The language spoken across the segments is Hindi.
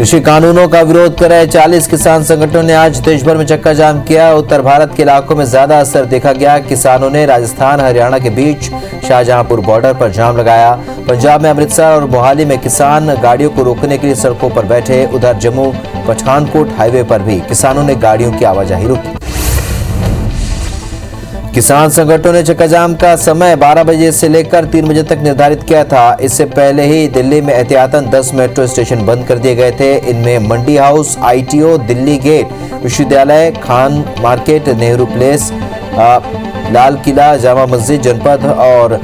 कृषि कानूनों का विरोध कर रहे 40 किसान संगठनों ने आज देश भर में चक्का जाम किया। उत्तर भारत के इलाकों में ज्यादा असर देखा गया। किसानों ने राजस्थान हरियाणा के बीच शाहजहांपुर बॉर्डर पर जाम लगाया। पंजाब में अमृतसर और मोहाली में किसान गाड़ियों को रोकने के लिए सड़कों पर बैठे। उधर जम्मू पठानकोट हाईवे पर भी किसानों ने गाड़ियों की आवाजाही रोकी। किसान संगठनों ने चक्का जाम का समय 12 बजे से लेकर 3 बजे तक निर्धारित किया था। इससे पहले ही दिल्ली में एहतियातन 10 मेट्रो स्टेशन बंद कर दिए गए थे। इनमें मंडी हाउस, ITO, दिल्ली गेट, विश्वविद्यालय, खान मार्केट, नेहरू प्लेस, लाल किला, जामा मस्जिद, जनपथ और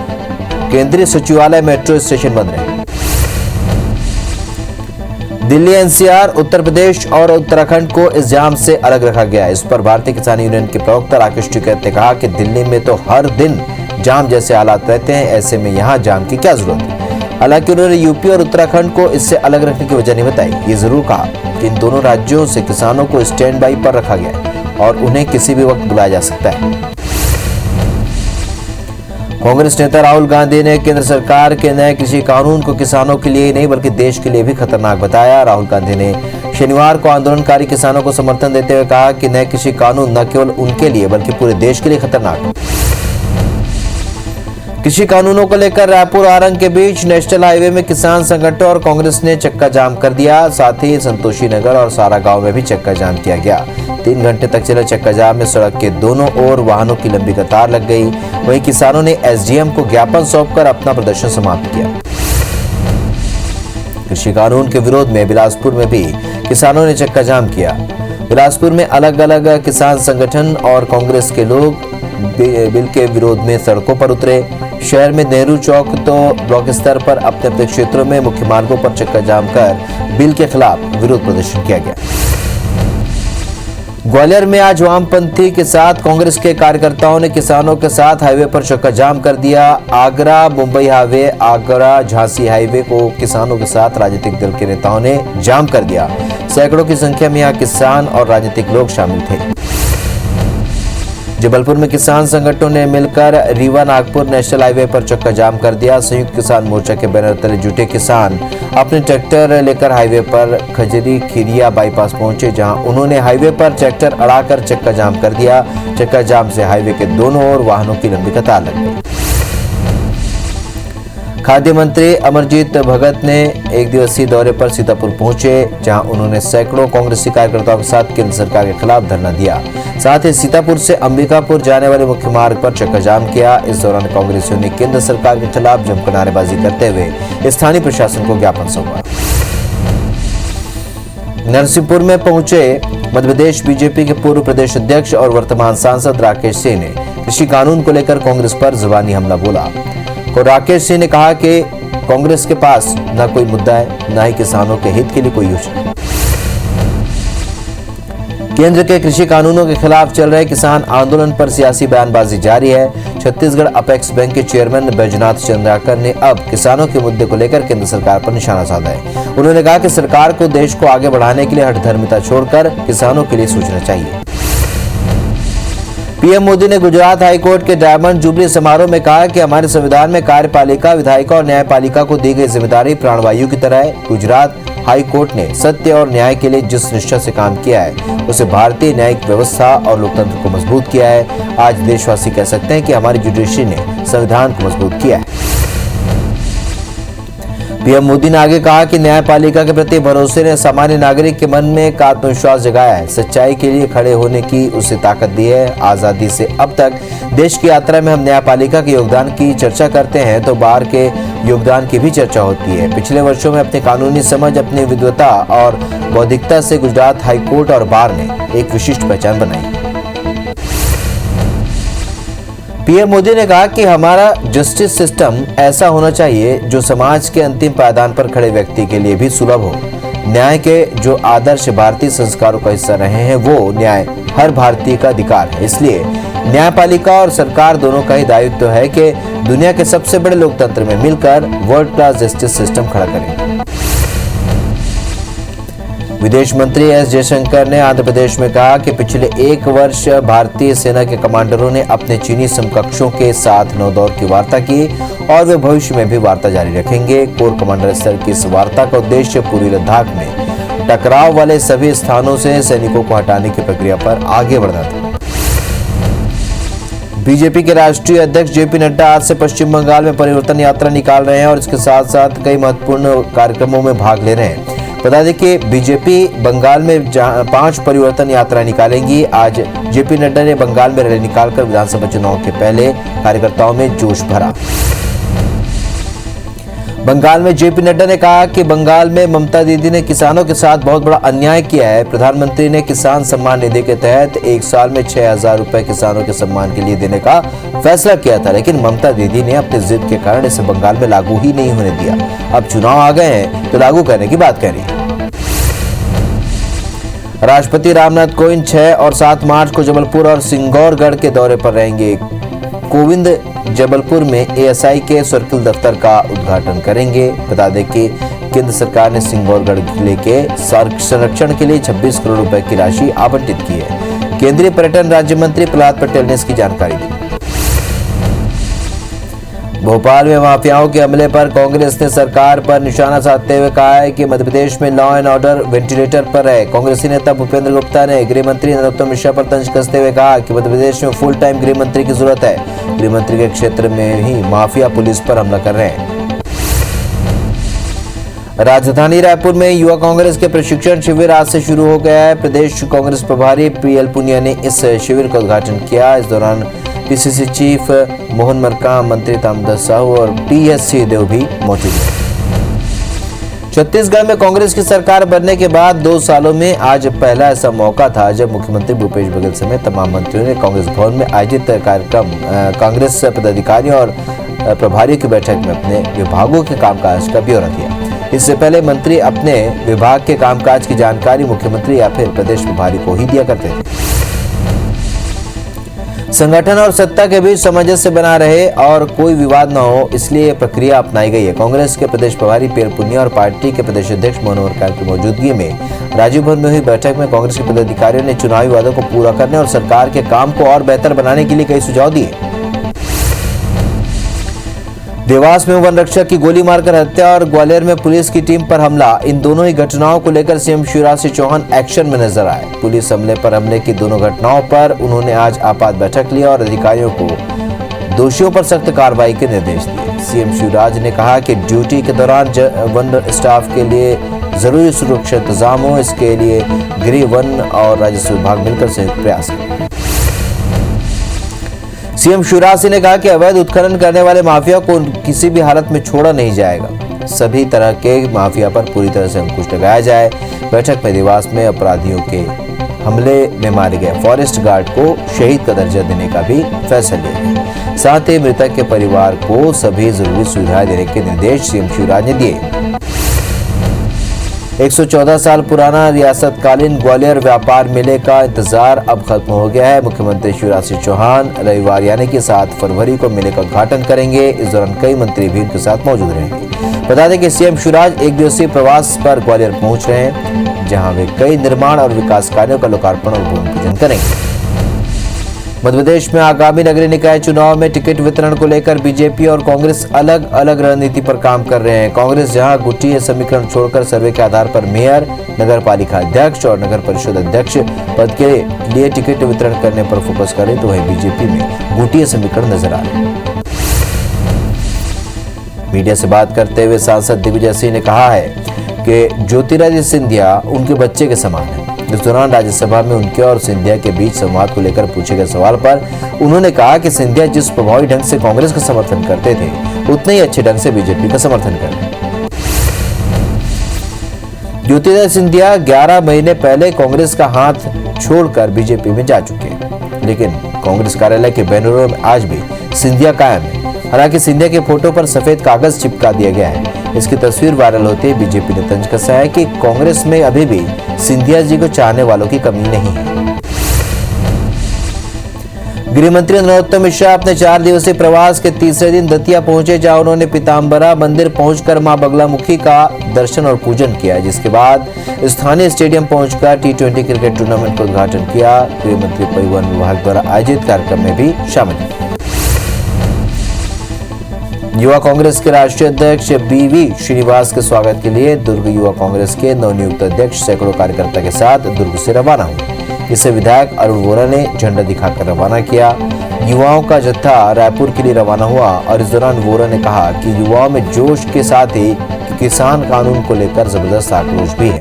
केंद्रीय सचिवालय मेट्रो स्टेशन बंद रहे। दिल्ली, NCR, उत्तर प्रदेश और उत्तराखंड को इस जाम से अलग रखा गया। इस पर भारतीय किसान यूनियन के प्रवक्ता राकेश टिकैत ने कहा कि दिल्ली में तो हर दिन जाम जैसे हालात रहते हैं, ऐसे में यहाँ जाम की क्या जरूरत है। हालांकि उन्होंने यूपी और उत्तराखंड को इससे अलग रखने की वजह नहीं बताई। ये जरूर कहा कि इन दोनों राज्यों से किसानों को स्टैंड बाई पर रखा गया है और उन्हें किसी भी वक्त बुलाया जा सकता है। कांग्रेस नेता राहुल गांधी ने केंद्र सरकार के नए कृषि कानून को किसानों के लिए ही नहीं बल्कि देश के लिए भी खतरनाक बताया। राहुल गांधी ने शनिवार को आंदोलनकारी किसानों को समर्थन देते हुए कहा कि नए कृषि कानून न केवल उनके लिए बल्कि पूरे देश के लिए खतरनाक है। कृषि कानूनों को लेकर रायपुर आरंग के बीच नेशनल हाईवे में किसान संगठनों और कांग्रेस ने चक्का जाम कर दिया। साथ ही संतोषी नगर और सारा गांव में भी चक्का जाम किया गया। 3 घंटे तक चले चक्का जाम में सड़क के दोनों ओर वाहनों की लंबी कतार लग गई। वहीं किसानों ने SDM को ज्ञापन सौंपकर अपना प्रदर्शन समाप्त किया। कृषि कानून के विरोध में बिलासपुर में भी किसानों ने चक्का जाम किया। बिलासपुर में अलग अलग किसान संगठन और कांग्रेस के लोग बिल के विरोध में सड़कों पर उतरे। शहर में नेहरू चौक तो ब्लॉक स्तर पर अपने अपने क्षेत्रों में मुख्य मार्गों पर चक्का जाम कर बिल के खिलाफ विरोध प्रदर्शन किया गया। ग्वालियर में आज वामपंथी के साथ कांग्रेस के कार्यकर्ताओं ने किसानों के साथ हाईवे पर चक्का जाम कर दिया। आगरा मुंबई हाईवे, आगरा झांसी हाईवे को किसानों के साथ राजनीतिक दल के नेताओं ने जाम कर दिया। सैकड़ों की संख्या में यहाँ किसान और राजनीतिक लोग शामिल थे। जबलपुर में किसान संगठनों ने मिलकर रीवा नागपुर नेशनल हाईवे पर चक्का जाम कर दिया। संयुक्त किसान मोर्चा के बैनर तले जुटे किसान अपने ट्रैक्टर लेकर हाईवे पर खजरी खीरिया बाईपास पहुंचे, जहां उन्होंने हाईवे पर ट्रैक्टर अड़ाकर चक्का जाम कर दिया। चक्का जाम से हाईवे के दोनों ओर वाहनों की लंबी कतार लग गई। खाद्य मंत्री अमरजीत भगत ने एक दिवसीय दौरे पर सीतापुर पहुंचे, जहां उन्होंने सैकड़ों कांग्रेसी कार्यकर्ताओं के साथ केंद्र सरकार के खिलाफ धरना दिया। साथ ही सीतापुर से अंबिकापुर जाने वाले मुख्य मार्ग पर चक्का जाम किया। इस दौरान कांग्रेसियों ने केंद्र सरकार के खिलाफ जमकर नारेबाजी करते हुए स्थानीय प्रशासन को ज्ञापन सौंपा। नरसिंहपुर में पहुंचे मध्य प्रदेश बीजेपी के पूर्व प्रदेश अध्यक्ष और वर्तमान सांसद राकेश सिंह ने कृषि कानून को लेकर कांग्रेस पर जुबानी हमला बोला। राकेश सिंह ने कहा कि कांग्रेस के पास न कोई मुद्दा है, न ही किसानों के हित के लिए कोई योजना। केंद्र के कृषि कानूनों के खिलाफ चल रहे किसान आंदोलन पर सियासी बयानबाजी जारी है। छत्तीसगढ़ अपेक्स बैंक के चेयरमैन बैजनाथ चंद्राकर ने अब किसानों के मुद्दे को लेकर केंद्र सरकार पर निशाना साधा है। उन्होंने कहा कि सरकार को देश को आगे बढ़ाने के लिए हठधर्मिता छोड़कर किसानों के लिए सोचना चाहिए। PM मोदी ने गुजरात हाईकोर्ट के डायमंड जुबली समारोह में कहा कि हमारे संविधान में कार्यपालिका, विधायिका और न्यायपालिका को दी गई जिम्मेदारी प्राणवायु की तरह है। गुजरात हाई कोर्ट ने सत्य और न्याय के लिए जिस निष्ठा से काम किया है उसे भारतीय न्यायिक व्यवस्था और लोकतंत्र को मजबूत किया है। आज देशवासी कह सकते हैं कि हमारी जुडिशरी ने संविधान को मजबूत किया है। PM मोदी ने आगे कहा कि न्यायपालिका के प्रति भरोसे ने सामान्य नागरिक के मन में एक आत्मविश्वास जगाया है, सच्चाई के लिए खड़े होने की उसे ताकत दी है। आजादी से अब तक देश की यात्रा में हम न्यायपालिका के योगदान की चर्चा करते हैं तो बार के योगदान की भी चर्चा होती है। पिछले वर्षों में अपनी कानूनी समझ, अपनी विद्वता और बौद्धिकता से गुजरात हाईकोर्ट और बार ने एक विशिष्ट पहचान बनाई। PM मोदी ने कहा कि हमारा जस्टिस सिस्टम ऐसा होना चाहिए जो समाज के अंतिम पायदान पर खड़े व्यक्ति के लिए भी सुलभ हो। न्याय के जो आदर्श भारतीय संस्कारों का हिस्सा रहे हैं वो न्याय हर भारतीय का अधिकार है। इसलिए न्यायपालिका और सरकार दोनों का ही दायित्व है कि दुनिया के सबसे बड़े लोकतंत्र में मिलकर वर्ल्ड क्लास जस्टिस सिस्टम खड़ा करें। विदेश मंत्री S जयशंकर ने आंध्र प्रदेश में कहा कि पिछले 1 वर्ष भारतीय सेना के कमांडरों ने अपने चीनी समकक्षों के साथ 9 दौर की वार्ता की और वे भविष्य में भी वार्ता जारी रखेंगे। कोर कमांडर स्तर की इस वार्ता का उद्देश्य पूर्वी लद्दाख में टकराव वाले सभी स्थानों से सैनिकों को हटाने की प्रक्रिया पर आगे बढ़ना था। बीजेपी के राष्ट्रीय अध्यक्ष जेपी नड्डा आज से पश्चिम बंगाल में परिवर्तन यात्रा निकाल रहे हैं और इसके साथ साथ कई महत्वपूर्ण कार्यक्रमों में भाग ले रहे हैं। बता दें कि बीजेपी बंगाल में 5 परिवर्तन यात्रा निकालेंगी। आज जेपी नड्डा ने बंगाल में रैली निकालकर विधानसभा चुनाव के पहले कार्यकर्ताओं में जोश भरा। बंगाल में जेपी नड्डा ने कहा कि बंगाल में ममता दीदी ने किसानों के साथ बहुत बड़ा अन्याय किया है। प्रधानमंत्री ने किसान सम्मान निधि के तहत 1 साल में 6,000 रुपए किसानों के सम्मान के लिए देने का फैसला किया था, लेकिन ममता दीदी ने अपनी जिद के कारण इसे बंगाल में लागू ही नहीं होने दिया। अब चुनाव आ गए हैं तो लागू करने की बात कर रही है। राष्ट्रपति रामनाथ कोविंद 6 और 7 मार्च को जबलपुर और सिंगौरगढ़ के दौरे पर रहेंगे। कोविंद जबलपुर में एएसआई के सर्किल दफ्तर का उद्घाटन करेंगे। बता दें कि केंद्र सरकार ने सिंगौरगढ़ किले के संरक्षण के लिए 26 करोड़ रुपए की राशि आवंटित की है। केंद्रीय पर्यटन राज्य मंत्री प्रहलाद पटेल ने इसकी जानकारी दी। भोपाल में माफियाओं के हमले पर कांग्रेस ने सरकार पर निशाना साधते हुए कहा है कि मध्य प्रदेश में लॉ एंड ऑर्डर वेंटिलेटर पर है। कांग्रेसी नेता भूपेंद्र गुप्ता ने गृह मंत्री नरोत्तम मिश्रा पर तंज कसते हुए कहा कि मध्य प्रदेश में फुल टाइम गृह मंत्री की जरूरत है। गृह मंत्री के क्षेत्र में ही माफिया पुलिस पर हमला कर रहे हैं। राजधानी रायपुर में युवा कांग्रेस के प्रशिक्षण शिविर आज से शुरू हो गया है। प्रदेश कांग्रेस प्रभारी पीएल पुनिया ने इस शिविर का उद्घाटन किया। इस दौरान पीसीसी चीफ मोहन मरकाम, मंत्री तामदास साहू और पीएस सिंहदेव भी मौजूद हैं। छत्तीसगढ़ में कांग्रेस की सरकार बनने के बाद 2 सालों में आज पहला ऐसा मौका था जब मुख्यमंत्री भूपेश बघेल समेत तमाम मंत्रियों ने कांग्रेस भवन में आयोजित कार्यक्रम कांग्रेस पदाधिकारियों और प्रभारियों की बैठक में अपने विभागों के कामकाज का ब्यौरा दिया। इससे पहले मंत्री अपने विभाग के कामकाज की जानकारी मुख्यमंत्री या फिर प्रदेश प्रभारी को ही दिया करते थे। संगठन और सत्ता के बीच सामंजस्य बना रहे और कोई विवाद न हो, इसलिए प्रक्रिया अपनाई गई है। कांग्रेस के प्रदेश प्रभारी पीएल पुनिया और पार्टी के प्रदेश अध्यक्ष मोहन मरकाम की मौजूदगी में राजीव भवन में हुई बैठक में कांग्रेस के पदाधिकारियों ने चुनावी वादों को पूरा करने और सरकार के काम को और बेहतर बनाने के लिए कई सुझाव दिए। देवास में वन रक्षक की गोली मारकर हत्या और ग्वालियर में पुलिस की टीम पर हमला, इन दोनों ही घटनाओं को लेकर सीएम शिवराज सिंह चौहान एक्शन में नजर आए। पुलिस हमले पर हमले की दोनों घटनाओं पर उन्होंने आज आपात बैठक लिया और अधिकारियों को दोषियों पर सख्त कार्रवाई के निर्देश दिए। सीएम शिवराज ने कहा कि ड्यूटी के दौरान वन स्टाफ के लिए जरूरी सुरक्षा इंतजाम हो, इसके लिए गृह, वन और राजस्व विभाग मिलकर संयुक्त प्रयास करें। सीएम शिवराज सिंह ने कहा कि अवैध उत्खनन करने वाले माफिया को किसी भी हालत में छोड़ा नहीं जाएगा। सभी तरह के माफिया पर पूरी तरह से अंकुश लगाया जाए। बैठक में देवास में अपराधियों के हमले में मारे गए फॉरेस्ट गार्ड को शहीद का दर्जा देने का भी फैसला लिया गया। साथ ही मृतक के परिवार को सभी जरूरी सुविधाएं देने के निर्देश सीएम शिवराज ने दिए। 114 साल पुराना रियासतकालीन ग्वालियर व्यापार मेले का इंतजार अब खत्म हो गया है। मुख्यमंत्री शिवराज सिंह चौहान रविवार यानी कि 7 फरवरी को मेले का उद्घाटन करेंगे। इस दौरान कई मंत्री भी उनके साथ मौजूद रहेंगे। बता दें कि सीएम शिवराज 1 दिवसीय प्रवास पर ग्वालियर पहुंच रहे हैं, जहां वे कई निर्माण और विकास कार्यों का लोकार्पण और भूमि पूजन करेंगे। मध्य प्रदेश में आगामी नगरीय निकाय चुनाव में टिकट वितरण को लेकर बीजेपी और कांग्रेस अलग अलग रणनीति पर काम कर रहे हैं। कांग्रेस जहां गुटीय समीकरण छोड़कर सर्वे के आधार पर मेयर, नगर पालिका अध्यक्ष और नगर परिषद अध्यक्ष पद के लिए टिकट वितरण करने पर फोकस करे, तो वहीं बीजेपी में गुटीय समीकरण नजर आ रहे हैं। मीडिया से बात करते हुए सांसद दिग्विजय सिंह ने कहा है कि ज्योतिरादित्य सिंधिया उनके बच्चे के समान है। इस दौरान राज्यसभा में उनके और सिंधिया के बीच संवाद को लेकर पूछे गए सवाल पर उन्होंने कहा कि सिंधिया जिस प्रभावी ढंग से कांग्रेस का समर्थन करते थे, उतने ही अच्छे ढंग से बीजेपी का समर्थन कर रहे हैं। ज्योतिरादित्य सिंधिया 11 महीने पहले कांग्रेस का हाथ छोड़कर बीजेपी में जा चुके हैं, लेकिन कांग्रेस कार्यालय के बैनरों में आज भी सिंधिया कायम है। हालांकि सिंधिया के फोटो पर सफेद कागज चिपका दिया गया है। इसकी तस्वीर वायरल होते ही बीजेपी ने तंज कसा है कि कांग्रेस में अभी भी सिंधिया जी को चाहने वालों की कमी नहीं है। गृह मंत्री नरोत्तम मिश्रा अपने 4 दिवसीय प्रवास के तीसरे दिन दतिया पहुंचे, जहां उन्होंने पीताम्बरा मंदिर पहुंचकर मां बगलामुखी का दर्शन और पूजन किया, जिसके बाद स्थानीय स्टेडियम पहुंचकर T20 क्रिकेट टूर्नामेंट का उद्घाटन किया। गृह मंत्री परिवहन विभाग द्वारा आयोजित कार्यक्रम में भी शामिल हुए। युवा कांग्रेस के राष्ट्रीय अध्यक्ष बीवी श्रीनिवास के स्वागत के लिए दुर्ग युवा कांग्रेस के नवनियुक्त अध्यक्ष सैकड़ों कार्यकर्ता के साथ दुर्ग से रवाना हुए। इसे विधायक अरुण वोरा ने झंडा दिखाकर रवाना किया। युवाओं का जत्था रायपुर के लिए रवाना हुआ और इस दौरान वोरा ने कहा कि युवाओं में जोश के साथ ही किसान कानून को लेकर जबरदस्त आक्रोश भी है।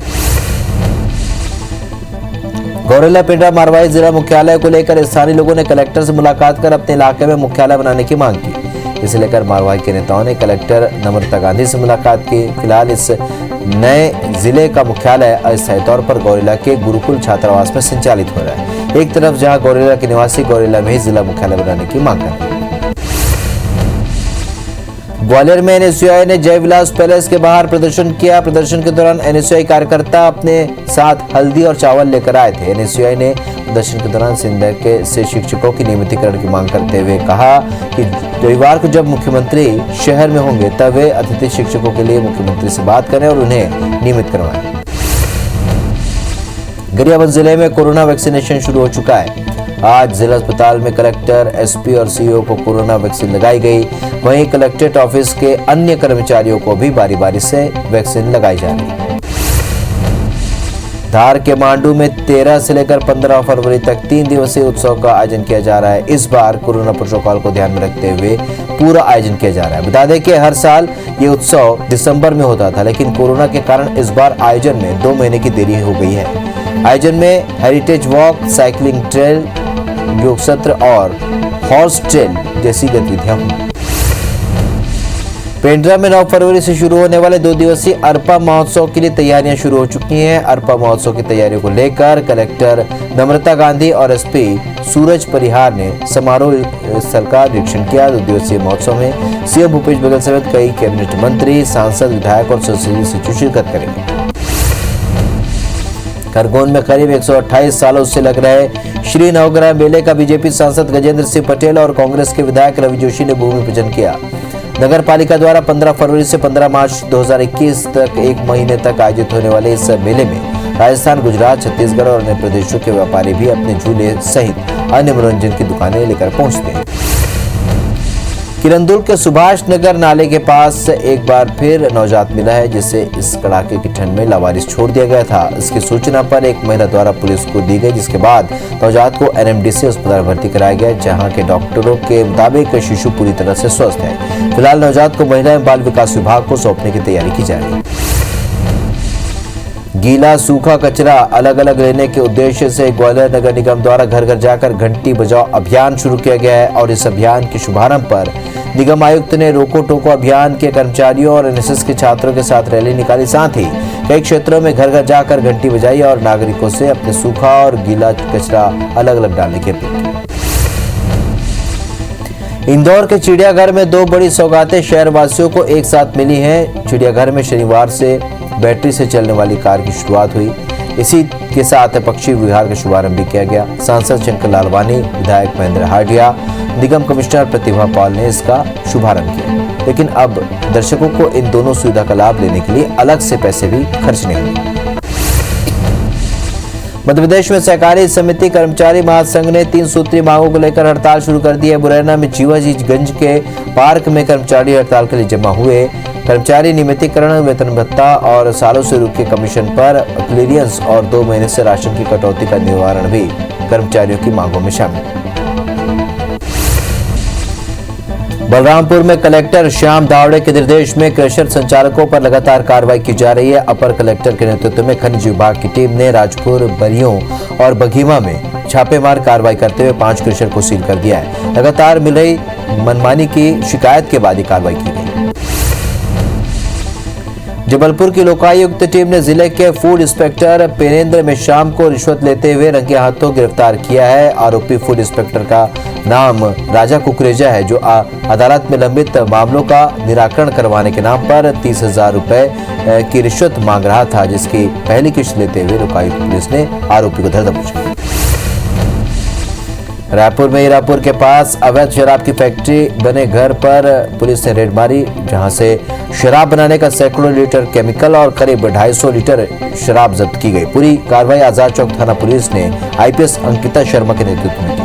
गौरेला पिंडरा मारवाड़ी जिला मुख्यालय को लेकर स्थानीय लोगों ने कलेक्टर से मुलाकात कर अपने इलाके में मुख्यालय बनाने की मांग की। इसे लेकर मारवाड़ी के नेताओं ने कलेक्टर नम्रता गांधी से मुलाकात की। फिलहाल इस नए जिले का मुख्यालय अस्थायी तौर पर गौरेला के गुरुकुल छात्रावास में संचालित हो रहा है। एक तरफ जहां गौरेला के निवासी गौरेला में ही जिला मुख्यालय बनाने की मांग कर रहे हैं। ग्वालियर में एनएसयूआई ने जय विलास पैलेस के बाहर प्रदर्शन किया। प्रदर्शन के दौरान एनएसयूआई कार्यकर्ता अपने साथ हल्दी और चावल लेकर आए थे। एनएसयूआई ने प्रदर्शन के दौरान सिंधिया के से शिक्षकों की नियमितीकरण की मांग करते हुए कहा कि रविवार को जब मुख्यमंत्री शहर में होंगे तब वे अतिथि शिक्षकों के लिए मुख्यमंत्री से बात करें और उन्हें नियमित करवाएं। गरियाबंद जिले में कोरोना वैक्सीनेशन शुरू हो चुका है। आज जिला अस्पताल में कलेक्टर, एसपी और सीईओ को कोरोना वैक्सीन लगाई गई। वहीं कलेक्ट्रेट ऑफिस के अन्य कर्मचारियों को भी बारी बारी से वैक्सीन लगाई जा रही है। धार के मांडू में 13 से लेकर 15 फरवरी तक 3 दिवसीय उत्सव का आयोजन किया जा रहा है। इस बार कोरोना प्रोटोकॉल को ध्यान में रखते हुए पूरा आयोजन किया जा रहा है। बता दें कि हर साल ये उत्सव दिसंबर में होता था, लेकिन कोरोना के कारण इस बार आयोजन में 2 महीने की देरी हो गई है। आयोजन में हेरिटेज वॉक, साइकिलिंग ट्रेल, योग सत्र और हॉर्स ट्रेल जैसी गतिविधियां होंगी। पेंड्रा में 9 फरवरी से शुरू होने वाले 2 दिवसीय अरपा महोत्सव के लिए तैयारियां शुरू हो चुकी हैं। अरपा महोत्सव की तैयारियों को लेकर कलेक्टर नम्रता गांधी और एसपी सूरज परिहार ने समारोह स्थल का निरीक्षण किया। 2 दिवसीय महोत्सव में सीएम भूपेश बघेल समेत कई कैबिनेट मंत्री, सांसद, विधायक और संसदीय सचिव शिरकत करेंगे। खरगोन में करीब 128 सालों से लग रहे श्री नवग्रह मेले का बीजेपी सांसद गजेंद्र सिंह पटेल और कांग्रेस के विधायक रवि जोशी ने भूमि पूजन किया। नगर पालिका द्वारा 15 फरवरी से 15 मार्च 2021 तक 1 महीने तक आयोजित होने वाले इस मेले में राजस्थान, गुजरात, छत्तीसगढ़ और अन्य प्रदेशों के व्यापारी भी अपने झूले सहित अन्य मनोरंजन की दुकानें लेकर पहुंचते हैं। किरंदुल के सुभाष नगर नाले के पास एक बार फिर नवजात मिला है, जिसे इस कड़ाके की ठंड में लावारिस छोड़ दिया गया था। इसकी सूचना पर एक महिला द्वारा पुलिस को दी गई, जिसके बाद नवजात को एनएमडीसी अस्पताल भर्ती कराया गया, जहां के डॉक्टरों के मुताबिक शिशु पूरी तरह से स्वस्थ है। फिलहाल नवजात को महिला एवं बाल विकास विभाग को सौंपने की तैयारी की जा रही है। गीला सूखा कचरा अलग अलग लेने के उद्देश्य से ग्वालियर नगर निगम द्वारा घर घर जाकर घंटी बजाओ अभियान शुरू किया गया है और इस अभियान के शुभारंभ पर निगम आयुक्त ने रोको टोको अभियान के कर्मचारियों और एनएसएस के छात्रों के साथ रैली निकाली। साथ ही कई क्षेत्रों में घर घर जाकर घंटी बजाई और नागरिकों से अपने सूखा और गीला कचरा अलग अलग डालने की अपील की। इंदौर के चिड़ियाघर में 2 बड़ी सौगातें शहरवासियों को एक साथ मिली हैं। चिड़ियाघर में शनिवार से बैटरी से चलने वाली कार की शुरुआत हुई। इसी के साथ पक्षी विहार का शुभारंभ भी किया गया। सांसद शंकर लालवानी, विधायक महेंद्र हाडिया, निगम कमिश्नर प्रतिभा पॉल ने इसका शुभारंभ किया। लेकिन अब दर्शकों को इन दोनों सुविधा का लाभ लेने के लिए अलग से पैसे भी खर्चने होंगे। मध्य प्रदेश में सहकारी समिति कर्मचारी महासंघ ने 3 सूत्रीय मांगों को लेकर हड़ताल शुरू कर दी है। मुरैना में जीवाजीगंज के पार्क में कर्मचारी हड़ताल के लिए जमा हुए। कर्मचारी नियमितीकरण, वेतन भत्ता और सालों से रुके कमीशन पर क्लियरेंस और 2 महीने से राशन की कटौती का निवारण भी कर्मचारियों की मांगों में शामिल। बलरामपुर में कलेक्टर श्याम दावड़े के निर्देश में क्रशर संचालकों पर लगातार कार्रवाई की जा रही है। अपर कलेक्टर के नेतृत्व में खनिज विभाग की टीम ने राजपुर, बरियों और बघीमा में छापेमार कार्रवाई करते हुए 5 क्रशर को सील कर दिया है। लगातार मिल रही मनमानी की शिकायत के बाद कार्रवाई की गई। जबलपुर की लोकायुक्त टीम ने जिले के फूड इंस्पेक्टर पेनेंद्र मेश्राम को रिश्वत लेते हुए रंगे हाथों गिरफ्तार किया है। आरोपी फूड इंस्पेक्टर का नाम राजा कुकरेजा है, जो अदालत में लंबित मामलों का निराकरण करवाने के नाम पर 30,000 रुपए की रिश्वत मांग रहा था, जिसकी पहली किश्त लेते हुए लोकायुक्त पुलिस ने आरोपी को धर दबोचा। रायपुर में हीरापुर के पास अवैध शराब की फैक्ट्री बने घर पर पुलिस ने रेड मारी, जहां से शराब बनाने का सैकड़ों लीटर केमिकल और करीब 250 लीटर शराब जब्त की गई। पूरी कार्रवाई आजाद चौक थाना पुलिस ने आईपीएस अंकिता शर्मा के नेतृत्व में की।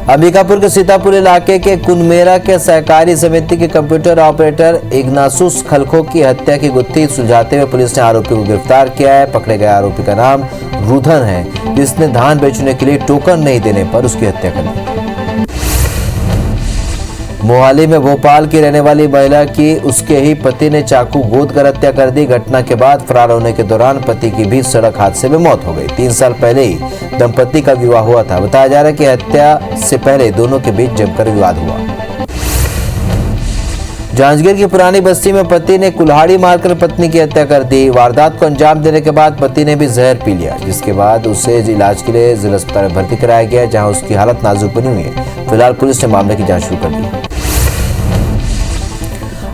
अंबिकापुर के सीतापुर इलाके के कुनमेरा के सहकारी समिति के कंप्यूटर ऑपरेटर इग्नासुस खलखो की हत्या की गुत्थी सुलझाते हुए पुलिस ने आरोपी को गिरफ्तार किया है। पकड़े गए आरोपी का नाम रुधन है, जिसने धान बेचने के लिए टोकन नहीं देने पर उसकी हत्या कर दी। मोहाली में भोपाल की रहने वाली महिला की उसके ही पति ने चाकू गोद कर हत्या कर दी। घटना के बाद फरार होने के दौरान पति की भी सड़क हादसे में मौत हो गई। 3 साल पहले ही दंपति का विवाह हुआ था। बताया जा रहा है कि हत्या से पहले दोनों के बीच जमकर विवाद हुआ। जांजगीर की पुरानी बस्ती में पति ने कुल्हाड़ी मारकर पत्नी की हत्या कर दी। वारदात को अंजाम देने के बाद पति ने भी जहर पी लिया, जिसके बाद उसे इलाज के लिए जिला अस्पताल में भर्ती कराया गया, जहां उसकी हालत नाजुक बनी हुई है। फिलहाल पुलिस ने मामले की जांच शुरू कर दी।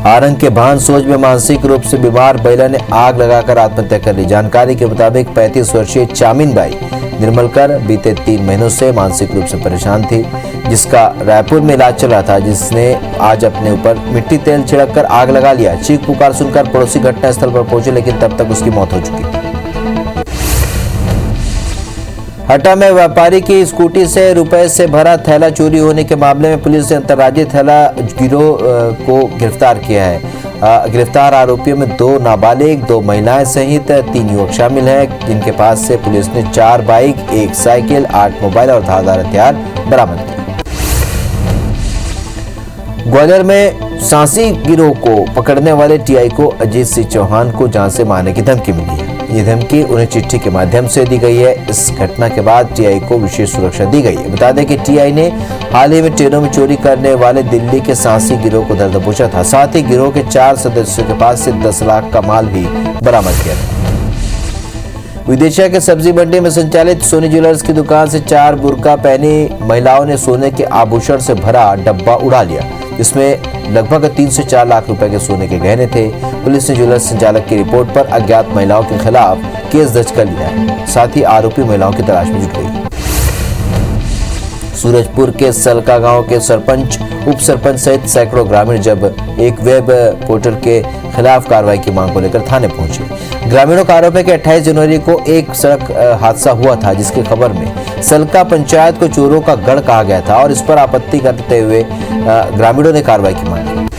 आरंग के भानसोज में मानसिक रूप से बीमार महिला ने आग लगाकर आत्महत्या कर ली। जानकारी के मुताबिक 35 वर्षीय चामिन बाई निर्मलकर बीते 3 महीनों से मानसिक रूप से परेशान थी, जिसका रायपुर में इलाज चल रहा था, जिसने आज अपने ऊपर मिट्टी तेल छिड़ककर आग लगा लिया। चीख पुकार सुनकर पड़ोसी घटनास्थल पर पहुंचे, लेकिन तब तक उसकी मौत हो चुकी थी। हटा में व्यापारी की स्कूटी से रुपए से भरा थैला चोरी होने के मामले में पुलिस ने अंतर्राज्यीय थैला गिरोह को गिरफ्तार किया है। गिरफ्तार आरोपियों में 2 नाबालिग, 2 महिलाएं सहित 3 युवक शामिल हैं, जिनके पास से पुलिस ने 4 बाइक, 1 साइकिल, 8 मोबाइल और धारदार हथियार बरामद किए। ग्वालियर में सांसी गिरोह को पकड़ने वाले टीआई को अजीत सिंह चौहान को जान से मारने की धमकी मिली है। ये धमकी उन्हें चिट्ठी के माध्यम से दी गई है। इस घटना के बाद टीआई को विशेष सुरक्षा दी गई है। बता दें कि टीआई ने हाल ही में ट्रेनों में चोरी करने वाले दिल्ली के सांसी गिरोह को दर दबोचा था। साथ ही गिरोह के 4 सदस्यों के पास से 10 लाख का माल भी बरामद किया था। विदिशा के सब्जी मंडी में संचालित सोनी ज्वेलर्स की दुकान से 4 बुर्का पहनी महिलाओं ने सोने के आभूषण से भरा डब्बा उड़ा लिया, जिसमें लगभग 3 से 4 लाख रुपए के सोने के गहने थे। पुलिस ने ज्वेलर्स संचालक की रिपोर्ट पर अज्ञात महिलाओं के खिलाफ केस दर्ज कर लिया है। साथ ही आरोपी महिलाओं की तलाश में जुट गई। सूरजपुर के सलका गांव के सरपंच, उप सरपंच सहित सैकड़ों ग्रामीण जब एक वेब पोर्टल के खिलाफ कार्रवाई की मांग को लेकर थाने पहुंचे। ग्रामीणों का आरोप है कि 28 जनवरी को एक सड़क हादसा हुआ था, जिसकी खबर में सलका पंचायत को चोरों का गढ़ कहा गया था और इस पर आपत्ति करते हुए ग्रामीणों ने कार्रवाई की मांग की।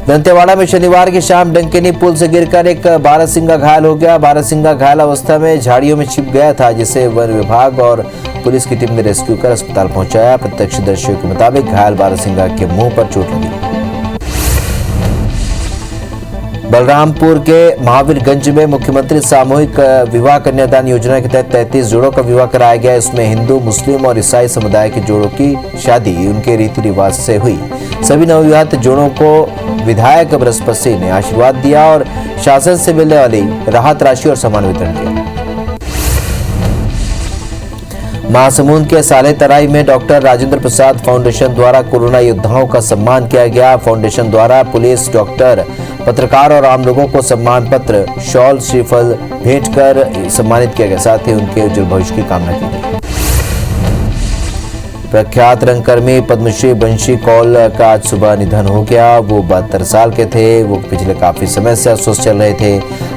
दंतेवाड़ा में शनिवार की शाम डंकेनी पुल से गिरकर एक बारहसिंगा घायल हो गया। बारहसिंगा घायल अवस्था में झाड़ियों में छिप गया था, जिसे वन विभाग और पुलिस की टीम ने रेस्क्यू कर अस्पताल पहुंचाया। प्रत्यक्षदर्शियों के मुताबिक घायल बारहसिंगा के मुंह पर चोट लगी। बलरामपुर के महावीरगंज में मुख्यमंत्री सामूहिक विवाह कन्यादान योजना के तहत 33 जोड़ों का विवाह कराया गया। इसमें हिंदू, मुस्लिम और ईसाई समुदाय के जोड़ों की शादी उनके रीति रिवाज से हुई। सभी नवविवाहित जोड़ों को विधायक बृहस्पति ने आशीर्वाद दिया और शासन से मिलने वाली राहत राशि और सम्मान वितरण किया। महासमुंद के साले तराई में डॉक्टर राजेंद्र प्रसाद फाउंडेशन द्वारा कोरोना योद्धाओं का सम्मान किया गया। फाउंडेशन द्वारा पुलिस, डॉक्टर, पत्रकार और आम लोगों को सम्मान पत्र, शॉल, श्रीफल भेंट कर सम्मानित किया गया। साथ ही उनके उज्जवल भविष्य की कामना की गई। प्रख्यात रंगकर्मी पद्मश्री बंशी कौल का आज सुबह निधन हो गया। वो 72 साल के थे। वो पिछले काफी समय से अस्वस्थ चल रहे थे।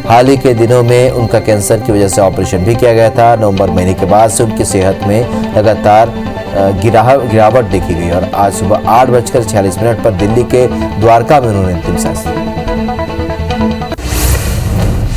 हाल ही के दिनों में उनका कैंसर की वजह से ऑपरेशन भी किया गया था। नवंबर महीने के बाद से उनकी सेहत में लगातार गिरावट देखी गई और आज सुबह 8:46 पर दिल्ली के द्वारका में उन्होंने अंतिम सांस ली।